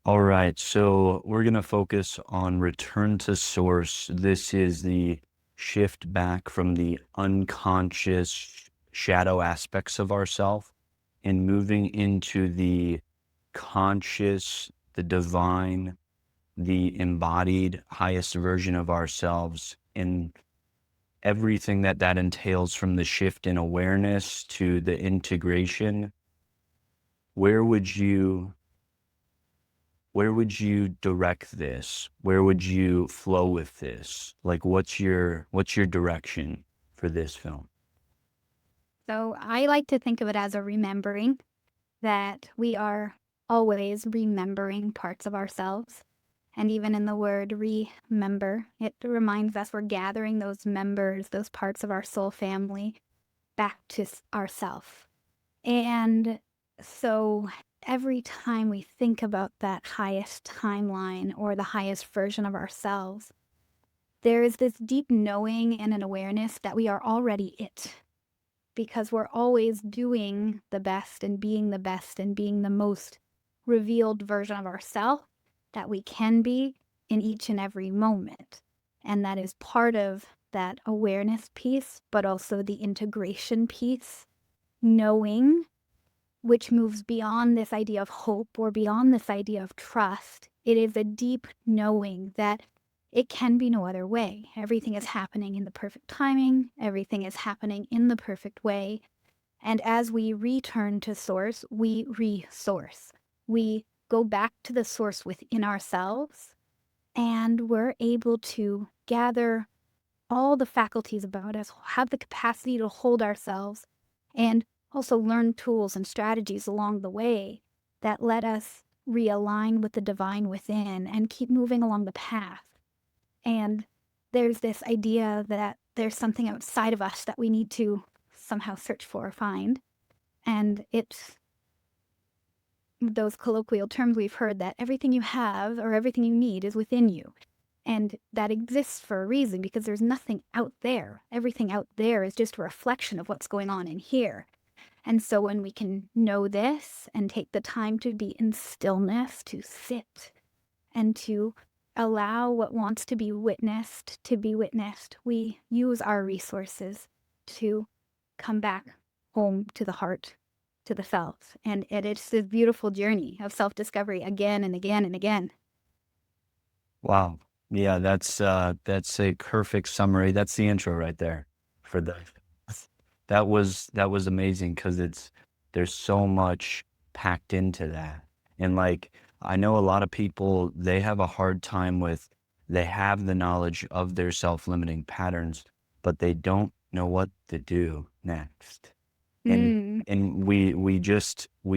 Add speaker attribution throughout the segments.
Speaker 1: All right, so we're going to focus on return to source. This is the shift back from the unconscious shadow aspects of ourself and moving into the conscious, the divine, the embodied highest version of ourselves, and everything that that entails, from the shift in awareness to the integration. Where would you where would you direct this? Where would you flow with this? Like, what's your direction for this film?
Speaker 2: So I like to think of it as a remembering that we are always remembering parts of ourselves. And even in the word remember, it reminds us we're gathering those members, those parts of our soul family back to ourself. And so every time we think about that highest timeline or the highest version of ourselves, there is this deep knowing and an awareness that we are already it, because we're always doing the best and being the most revealed version of ourselves that we can be in each and every moment. And that is part of that awareness piece, but also the integration piece, knowing, which moves beyond this idea of hope or beyond this idea of trust. It is a deep knowing that it can be no other way. Everything is happening in the perfect timing, everything is happening in the perfect way. And as we return to source, we resource. We go back to the source within ourselves, and we're able to gather all the faculties about us, have the capacity to hold ourselves, and also learn tools and strategies along the way that let us realign with the divine within and keep moving along the path. And there's this idea that there's something outside of us that we need to somehow search for or find. And it's those colloquial terms we've heard that everything you have or everything you need is within you. And that exists for a reason, because there's nothing out there. Everything out there is just a reflection of what's going on in here. And so when we can know this and take the time to be in stillness, to sit and to allow what wants to be witnessed, we use our resources to come back home to the heart, to the self. And it's this beautiful journey of self discovery again and again and again.
Speaker 1: Wow. Yeah, that's a perfect summary. That's the intro right there for the that was amazing because there's so much packed into that. And like, I know a lot of people, they have a hard time with, they have the knowledge of their self-limiting patterns, but they don't know what to do next. and
Speaker 2: Mm,
Speaker 1: and we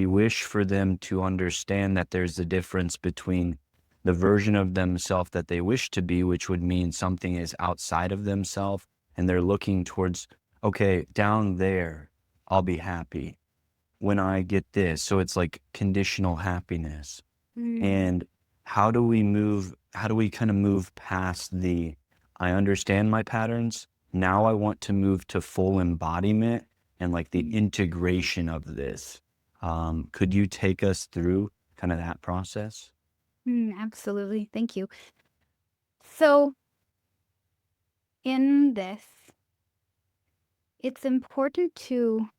Speaker 1: wish for them to understand that there's a difference between the version of themselves that they wish to be, which would mean something is outside of themselves, and they're looking towards, okay, down there I'll be happy when I get this. So it's like conditional happiness.
Speaker 2: mm,
Speaker 1: And how do we kind of move past the, I understand my patterns. Now I want to move to full embodiment and like the
Speaker 2: mm,
Speaker 1: integration of this. Could you take us through kind of that process?
Speaker 2: absolutely. Thank you. So, in this, it's important to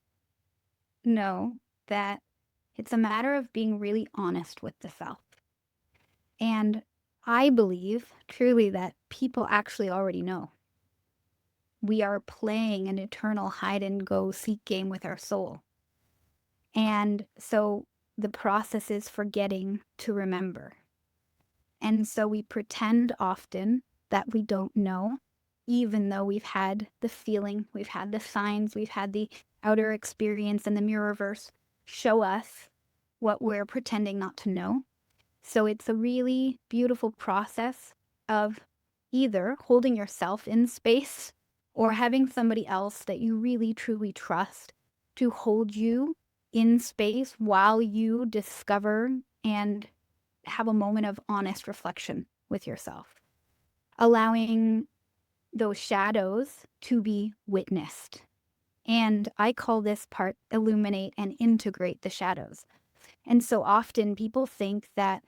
Speaker 2: know that it's a matter of being really honest with the self. And I believe truly that people actually already know. We are playing an eternal hide and go seek game with our soul. And so the process is forgetting to remember. And so we pretend often that we don't know, even though we've had the feeling, we've had the signs, we've had the outer experience and the mirrorverse show us what we're pretending not to know. So it's a really beautiful process of either holding yourself in space or having somebody else that you really truly trust to hold you in space while you discover and have a moment of honest reflection with yourself, allowing those shadows to be witnessed. And I call this part illuminate and integrate the shadows. And so often people think that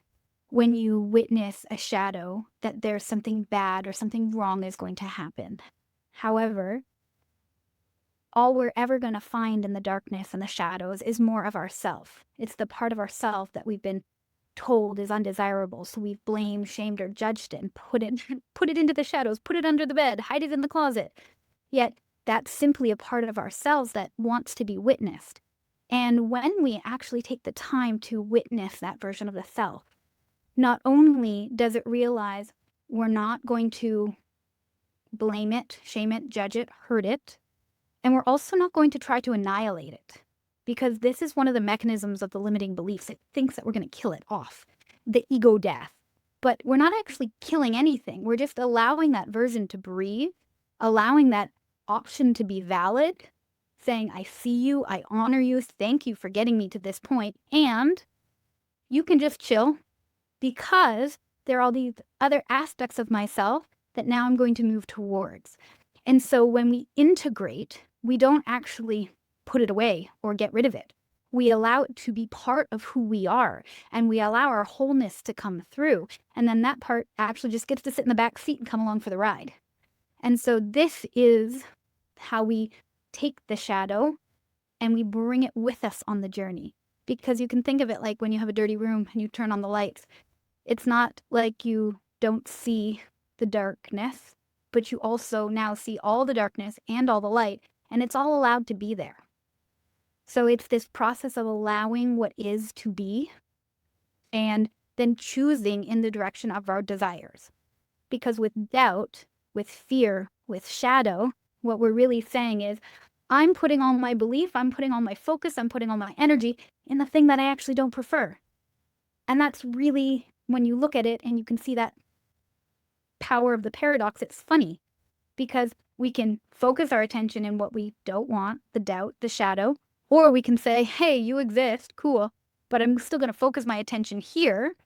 Speaker 2: when you witness a shadow that there's something bad or something wrong is going to happen. However, all we're ever going to find in the darkness and the shadows is more of ourself. It's the part of ourself that we've been told is undesirable, so we've blamed, shamed, or judged it and put it put it into the shadows, put it under the bed, hide it in the closet. Yet that's simply a part of ourselves that wants to be witnessed. And when we actually take the time to witness that version of the self, not only does it realize we're not going to blame it, shame it, judge it, hurt it, and we're also not going to try to annihilate it, because this is one of the mechanisms of the limiting beliefs. It thinks that we're going to kill it off, the ego death. But we're not actually killing anything. We're just allowing that version to breathe, allowing that option to be valid, saying, I see you, I honor you, thank you for getting me to this point, and you can just chill because there are all these other aspects of myself that now I'm going to move towards. And so when we integrate, we don't actually put it away or get rid of it. We allow it to be part of who we are, and we allow our wholeness to come through. And then that part actually just gets to sit in the back seat and come along for the ride. And so this is how we take the shadow and we bring it with us on the journey. Because you can think of it like when you have a dirty room and you turn on the lights. It's not like you don't see the darkness, but you also now see all the darkness and all the light, and it's all allowed to be there. So it's this process of allowing what is to be and then choosing in the direction of our desires. Because with doubt, with fear, with shadow, what we're really saying is, I'm putting all my belief, I'm putting all my focus, I'm putting all my energy in the thing that I actually don't prefer. And that's really, when you look at it and you can see that power of the paradox, it's funny because we can focus our attention in what we don't want, the doubt, the shadow, or we can say, hey, you exist, cool, but I'm still going to focus my attention here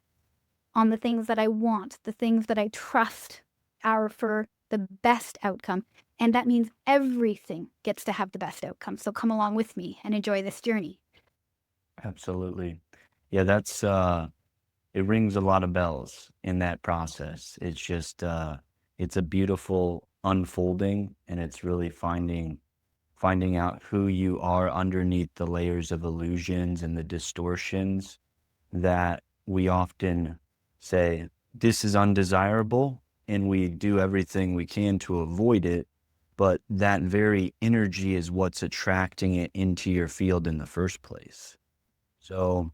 Speaker 2: on the things that I want, the things that I trust are for the best outcome. And that means everything gets to have the best outcome. So come along with me and enjoy this journey.
Speaker 1: Absolutely. Yeah, it rings a lot of bells in that process. It's just it's a beautiful unfolding, and it's really finding out who you are underneath the layers of illusions and the distortions that we often say this is undesirable, and we do everything we can to avoid it, but that very energy is what's attracting it into your field in the first place. So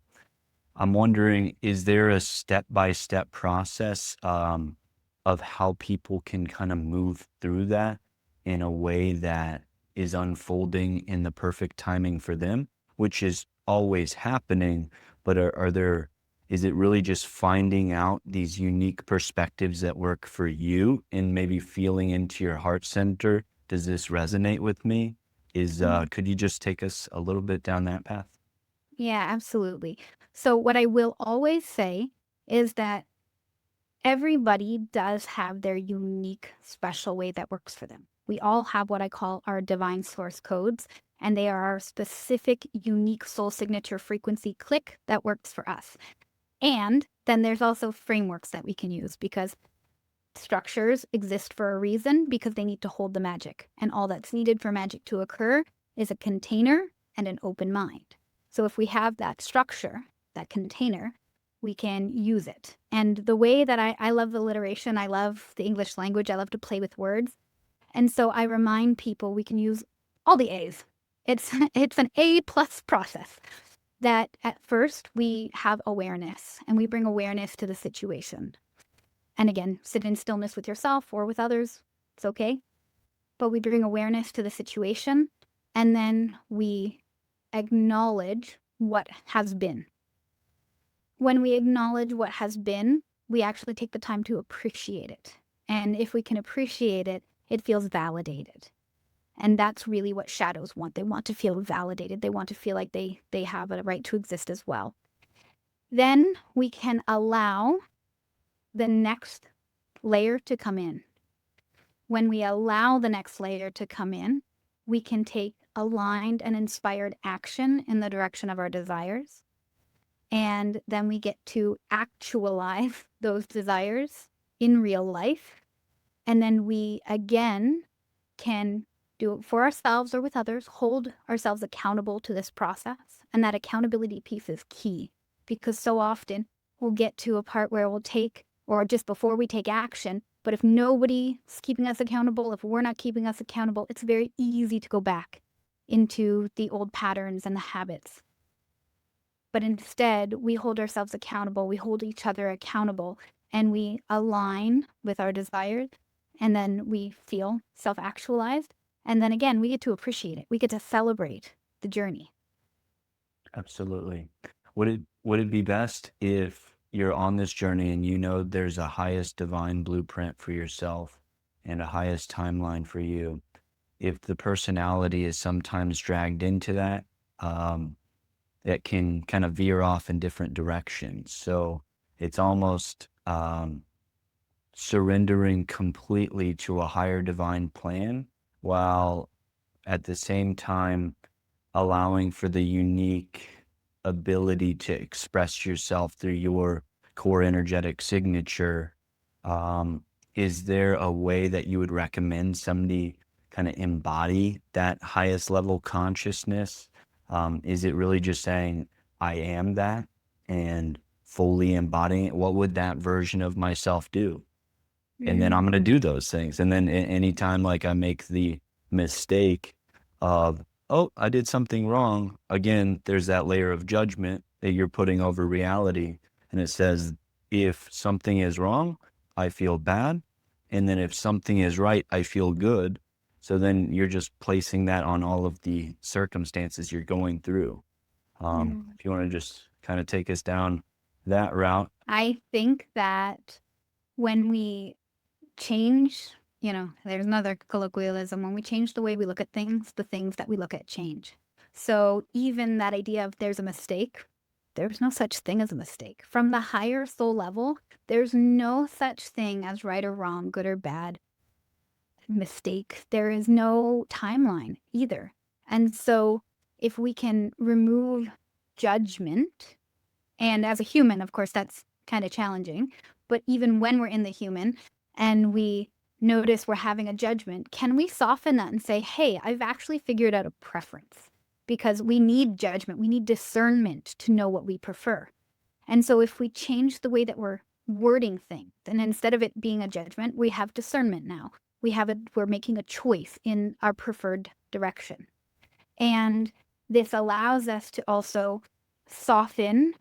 Speaker 1: I'm wondering, is there a step-by-step process of how people can kind of move through that in a way that is unfolding in the perfect timing for them, which is always happening, but is it really just finding out these unique perspectives that work for you and maybe feeling into your heart center? Does this resonate with me? Could you just take us a little bit down that path?
Speaker 2: Yeah, absolutely. So, what I will always say is that everybody does have their unique, special way that works for them. We all have what I call our divine source codes, and they are our specific, unique soul signature frequency click that works for us. And then there's also frameworks that we can use because structures exist for a reason because they need to hold the magic. And all that's needed for magic to occur is a container and an open mind. So if we have that structure, that container, we can use it. And the way that I love alliteration, I love the English language, I love to play with words. And so I remind people we can use all the A's. It's an A plus process that at first we have awareness and we bring awareness to the situation. And again, sit in stillness with yourself or with others. It's okay. But we bring awareness to the situation and then we acknowledge what has been. When we acknowledge what has been, we actually take the time to appreciate it. And if we can appreciate it, it feels validated. And that's really what shadows want. They want to feel validated. They want to feel like they have a right to exist as well. Then we can allow the next layer to come in. When we allow the next layer to come in, we can take aligned and inspired action in the direction of our desires. And then we get to actualize those desires in real life. And then we again can do it for ourselves or with others, hold ourselves accountable to this process. And that accountability piece is key because so often we'll get to a part where we'll take, or just before we take action, but if nobody's keeping us accountable, if we're not keeping us accountable, it's very easy to go back into the old patterns and the habits. But instead, we hold ourselves accountable, we hold each other accountable, and we align with our desires, and then we feel self-actualized. And then again, we get to appreciate it. We get to celebrate the journey.
Speaker 1: Absolutely. Would it be best if you're on this journey and you know there's a highest divine blueprint for yourself and a highest timeline for you? If the personality is sometimes dragged into that, um, that can kind of veer off in different directions. So it's almost surrendering completely to a higher divine plan while at the same time allowing for the unique ability to express yourself through your core energetic signature. Um, is there a way that you would recommend somebody kind of embody that highest level consciousness? Is it really just saying, I am that and fully embodying it? What would that version of myself do? And then I'm
Speaker 2: Mm.
Speaker 1: gonna do those things. And then anytime like I make the mistake of, oh, I did something wrong, again, there's that layer of judgment that you're putting over reality. And it says, if something is wrong, I feel bad. And then if something is right, I feel good. So then you're just placing that on all of the circumstances you're going through.
Speaker 2: Mm.
Speaker 1: If you want to just kind of take us down that route.
Speaker 2: I think that when we change, there's another colloquialism. When we change the way we look at things, the things that we look at change. So even that idea of there's a mistake, there's no such thing as a mistake. From the higher soul level, there's no such thing as right or wrong, good or bad, mistake. There is no timeline either. And so if we can remove judgment, and as a human, of course, that's kind of challenging. But even when we're in the human and we notice we're having a judgment, can we soften that and say, hey, I've actually figured out a preference? Because we need judgment, we need discernment to know what we prefer. And so if we change the way that we're wording things, and instead of it being a judgment, we have discernment now. We're making a choice in our preferred direction. And this allows us to also soften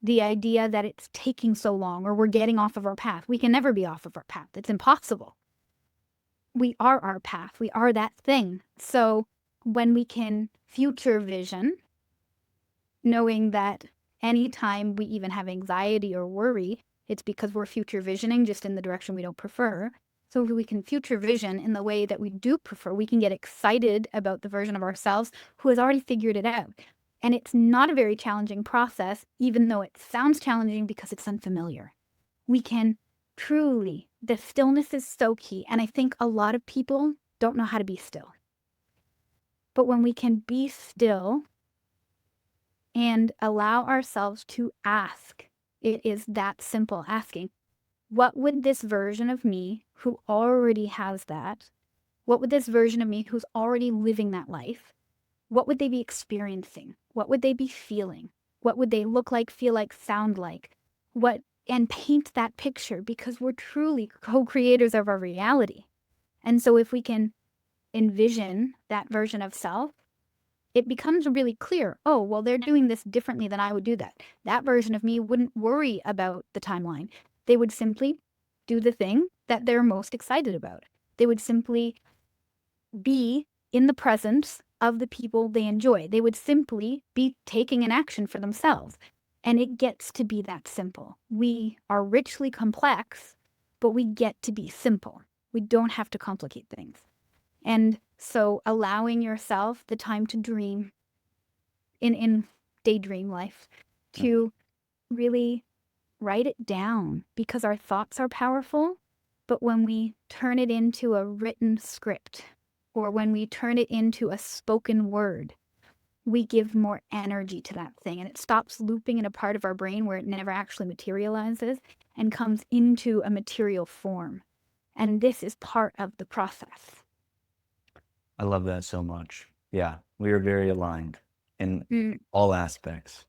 Speaker 2: the idea that it's taking so long or we're getting off of our path. We can never be off of our path. It's impossible. We are our path. We are that thing. So when we can future vision, knowing that anytime we even have anxiety or worry, it's because we're future visioning just in the direction we don't prefer. So if we can future vision in the way that we do prefer, we can get excited about the version of ourselves who has already figured it out. And it's not a very challenging process, even though it sounds challenging because it's unfamiliar. We can truly, the stillness is so key. And I think a lot of people don't know how to be still. But when we can be still and allow ourselves to ask, it is that simple asking, what would this version of me who already has that, what would this version of me who's already living that life, what would they be experiencing? What would they be feeling? What would they look like, feel like, sound like? And paint that picture because we're truly co-creators of our reality. And so if we can envision that version of self, it becomes really clear. Oh, well, they're doing this differently than I would do that. That version of me wouldn't worry about the timeline. They would simply do the thing that they're most excited about. They would simply be in the presence of the people they enjoy. They would simply be taking an action for themselves. And it gets to be that simple. We are richly complex, but we get to be simple. We don't have to complicate things. And so allowing yourself the time to dream in daydream life, to really write it down because our thoughts are powerful. But when we turn it into a written script or when we turn it into a spoken word, we give more energy to that thing and it stops looping in a part of our brain where it never actually materializes and comes into a material form. And this is part of the process.
Speaker 1: I love that so much. Yeah, we are very aligned in
Speaker 2: Mm.
Speaker 1: all aspects.